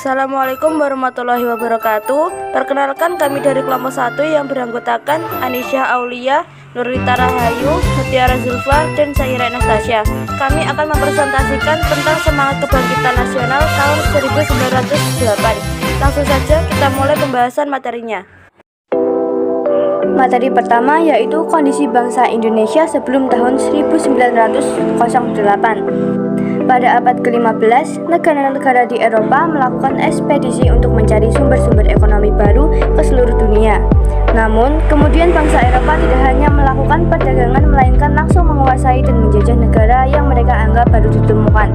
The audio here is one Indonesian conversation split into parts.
Assalamualaikum warahmatullahi wabarakatuh. Perkenalkan, kami dari kelompok 1 yang beranggotakan Anisyah Aulia, Nurita Rahayu, Mutiara Zulfa, dan Syahira Anastasia. Kami akan mempresentasikan tentang semangat kebangkitan nasional tahun 1908. Langsung saja kita mulai pembahasan materinya. Materi pertama yaitu kondisi bangsa Indonesia sebelum tahun 1908. Pada abad ke-15, negara-negara di Eropa melakukan ekspedisi untuk mencari sumber-sumber ekonomi baru ke seluruh dunia. Namun, kemudian bangsa Eropa tidak hanya melakukan perdagangan, melainkan langsung menguasai dan menjajah negara yang mereka anggap baru ditemukan.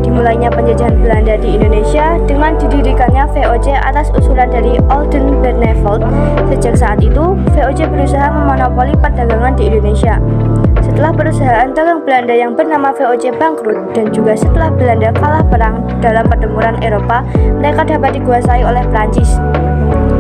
Dimulainya penjajahan Belanda di Indonesia dengan didirikannya VOC atas usulan dari Oldenbarneveldt. Sejak saat itu, VOC berusaha memonopoli perdagangan di Indonesia. Setelah perusahaan dagang Belanda yang bernama VOC bangkrut, dan juga setelah Belanda kalah perang dalam pertempuran Eropa, mereka dapat dikuasai oleh Prancis.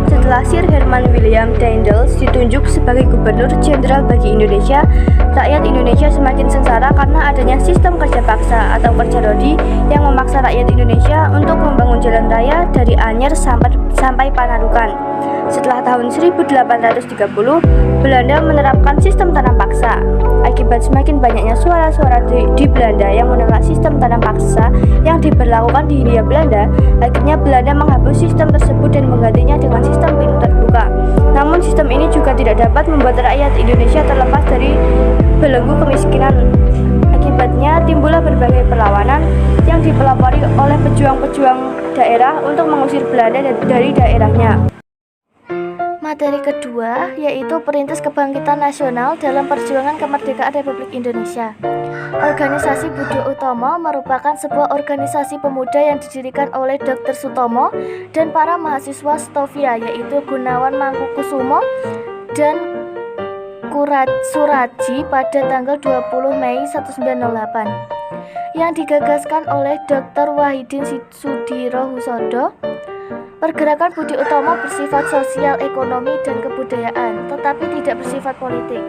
Setelah Sir Herman William Daendels ditunjuk sebagai gubernur jenderal bagi Indonesia, rakyat Indonesia semakin sengsara karena adanya sistem kerja paksa atau kerja rodi yang memaksa rakyat Indonesia untuk membangun jalan raya dari Anyer sampai Panarukan. Setelah tahun 1830, Belanda menerapkan sistem tanam paksa. Akibat semakin banyaknya suara-suara di Belanda yang menolak sistem tanam paksa yang diberlakukan di Hindia Belanda, akhirnya Belanda menghapus sistem tersebut dan menggantinya dengan sistem pintu terbuka. Namun sistem ini juga tidak dapat membuat rakyat Indonesia terlepas dari belenggu kemiskinan. Akibatnya timbullah berbagai perlawanan yang dipelopori oleh pejuang-pejuang daerah untuk mengusir Belanda dari daerahnya. Materi kedua yaitu Perintis Kebangkitan Nasional dalam Perjuangan Kemerdekaan Republik Indonesia. Organisasi Budi Utomo merupakan sebuah organisasi pemuda yang didirikan oleh Dr. Sutomo dan para mahasiswa Stovia, yaitu Gunawan Mangkukusumo dan Suraji pada tanggal 20 Mei 1908, yang digagaskan oleh Dr. Wahidin Sudirohusodo. Pergerakan Budi Utomo bersifat sosial, ekonomi, dan kebudayaan, tetapi tidak bersifat politik.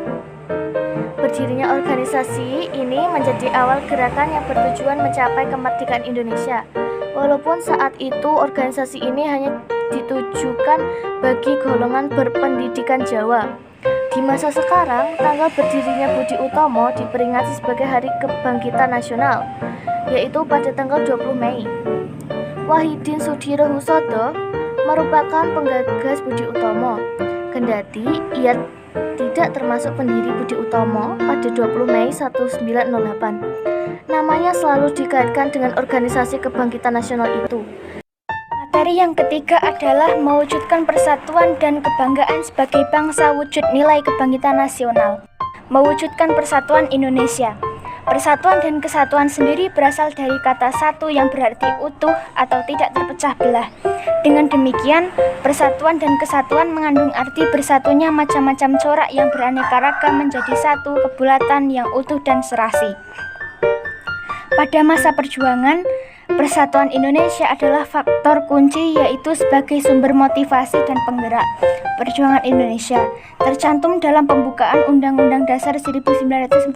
Berdirinya organisasi ini menjadi awal gerakan yang bertujuan mencapai kemerdekaan Indonesia. Walaupun saat itu organisasi ini hanya ditujukan bagi golongan berpendidikan Jawa. Di masa sekarang, tanggal berdirinya Budi Utomo diperingati sebagai Hari Kebangkitan Nasional, yaitu pada tanggal 20 Mei. Wahidin Sudirohusodo merupakan penggagas Budi Utomo. Kendati ia tidak termasuk pendiri Budi Utomo pada 20 Mei 1908, namanya selalu dikaitkan dengan organisasi kebangkitan nasional itu. Materi yang ketiga adalah mewujudkan persatuan dan kebanggaan sebagai bangsa wujud nilai kebangkitan nasional. Mewujudkan persatuan Indonesia. Persatuan dan kesatuan sendiri berasal dari kata satu yang berarti utuh atau tidak terpecah belah. Dengan demikian, persatuan dan kesatuan mengandung arti bersatunya macam-macam corak yang beraneka ragam menjadi satu kebulatan yang utuh dan serasi. Pada masa perjuangan, persatuan Indonesia adalah faktor kunci, yaitu sebagai sumber motivasi dan penggerak perjuangan Indonesia, tercantum dalam pembukaan Undang-Undang Dasar 1945.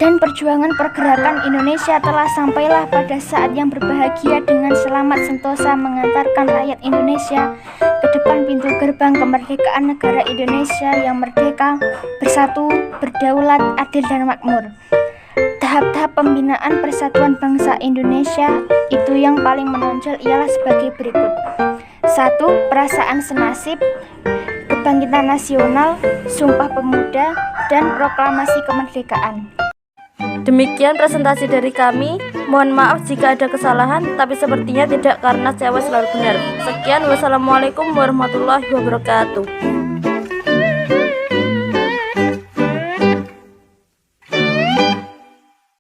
Dan perjuangan pergerakan Indonesia telah sampailah pada saat yang berbahagia dengan selamat sentosa mengantarkan rakyat Indonesia ke depan pintu gerbang kemerdekaan negara Indonesia yang merdeka, bersatu, berdaulat, adil, dan makmur. Tahap-tahap pembinaan persatuan bangsa Indonesia itu yang paling menonjol ialah sebagai berikut. 1. Perasaan senasib, kebangkitan nasional, Sumpah Pemuda, dan proklamasi kemerdekaan. Demikian presentasi dari kami. Mohon maaf jika ada kesalahan, tapi sepertinya tidak, karena saya selalu benar. Sekian, wassalamualaikum warahmatullahi wabarakatuh.